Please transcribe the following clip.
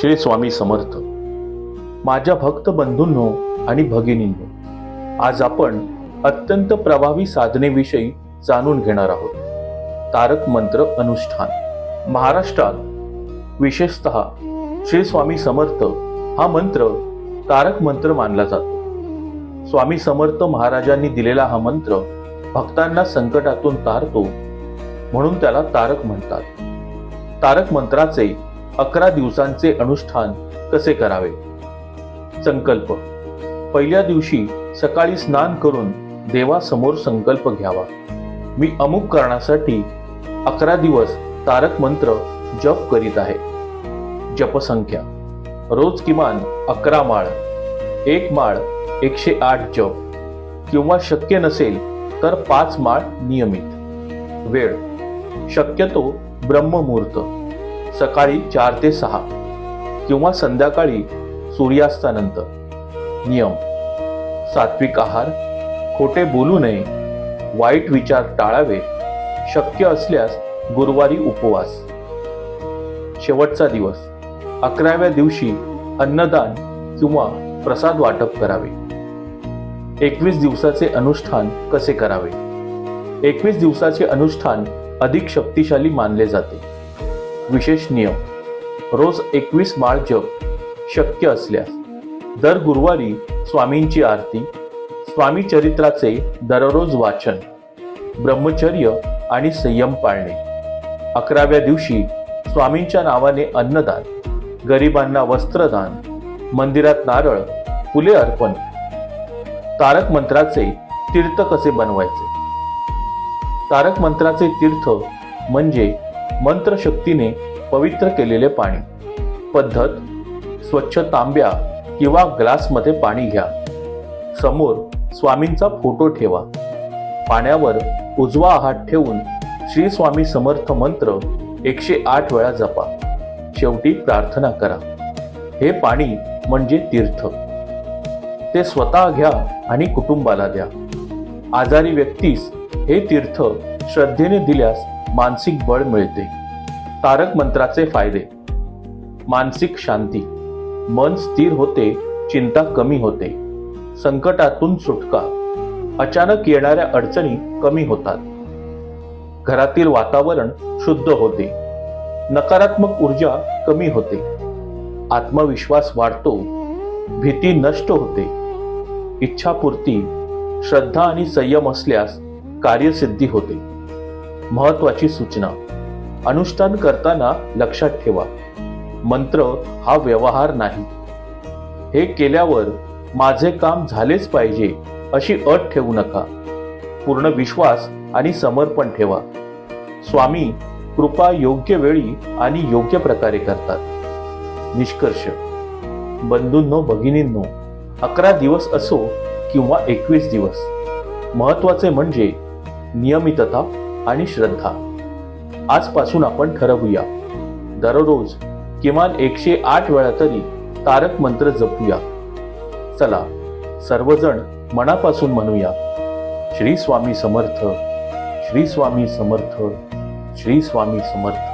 श्री स्वामी समर्थ. माझ्या भक्त बंधूंनो आणि भगिनींनो, आज आपण अत्यंत प्रभावी साधनेविषयी जाणून घेणार आहोत. तारक मंत्र अनुष्ठान. महाराष्ट्रात विशेषतः श्री स्वामी समर्थ हा मंत्र तारक मंत्र मानला जातो. स्वामी समर्थ महाराजांनी दिलेला हा मंत्र भक्तांना संकटातून तारतो, म्हणून त्याला तारक म्हणतात. तारक मंत्राचे 11 दिवसांचे अनुष्ठान कसे करावे? संकल्प. पहिल्या दिवशी सकाळी स्नान करून देवासमोर संकल्प घ्यावा. मी अमुक कारणासाठी 11 दिवस तारक मंत्र जप करीत आहे. जपसंख्या. रोज किमान 11 माळ, 1 माळ 108 जप, किंवा शक्य नसेल तर 5 माळ नियमित. वेळ. शक्यतो ब्रह्ममुहूर्त, सकाळी 4 ते 6 किंवा संध्याकाळी सूर्यास्तानंतर. नियम. सात्विक आहार, खोटे बोलू नये, वाईट विचार टाळावे, शक्य असल्यास गुरुवारी उपवास. शेवटचा दिवस. 11व्या दिवशी अन्नदान किंवा प्रसाद वाटप करावे. 21 दिवसाचे अनुष्ठान कसे करावे? 21 दिवसाचे अनुष्ठान अधिक शक्तिशाली मानले जाते. विशेष नियम. रोज 21 माळ जप, शक्य असल्यास दर गुरुवारी स्वामींची आरती, स्वामी चरित्राचे दररोज वाचन, ब्रह्मचर्य आणि संयम पाळणे. 11व्या दिवशी स्वामींच्या नावाने अन्नदान, गरिबांना वस्त्रदान, मंदिरात नारळ, फुले अर्पण. तारक मंत्राचे तीर्थ कसे बनवायचे? तारक मंत्राचे तीर्थ म्हणजे मंत्रशक्तीने पवित्र केलेले पाणी. पद्धत. स्वच्छ तांब्या किंवा ग्लासमध्ये पाणी घ्या. समोर स्वामींचा फोटो ठेवा. पाण्यावर उजवा हात ठेवून श्री स्वामी समर्थ मंत्र 108 वेळा जपा. शेवटी प्रार्थना करा. हे पाणी म्हणजे तीर्थ. ते स्वतः घ्या आणि कुटुंबाला द्या. आजारी व्यक्तीस हे तीर्थ श्रद्धेने दिल्यास मानसिक बळ मिळते. तारक मंत्राचे फायदे. मानसिक शांती. मन स्थिर होते, चिंता कमी होते. संकटातून सुटका. अचानक येणाऱ्या अडचणी कमी होतात. घरातील वातावरण शुद्ध होते. नकारात्मक ऊर्जा कमी होते. आत्मविश्वास वाढतो. भीती नष्ट होते. इच्छापूर्ती. श्रद्धा आणि संयम असल्यास कार्यसिद्धी होते. महत्वाची सूचना. अनुष्ठान करताना लक्षात ठेवा, मंत्र हा व्यवहार नाही. हे केल्यावर माझे काम झालेच पाहिजे अशी अट ठेवू नका. पूर्ण विश्वास आणि समर्पण ठेवा. स्वामी कृपा योग्य वेळी आणि योग्य प्रकारे करतात. निष्कर्ष. बंधूंनो, भगिनींनो, 11 दिवस असो किंवा 21 दिवस, महत्वाचे म्हणजे नियमितता आणि श्रद्धा. आजपासून आपण ठरवूया, दररोज किमान 108 वेळा तरी तारक मंत्र जपूया. चला सर्वजण मनापासून म्हणूया, श्री स्वामी समर्थ, श्री स्वामी समर्थ, श्री स्वामी समर्थ.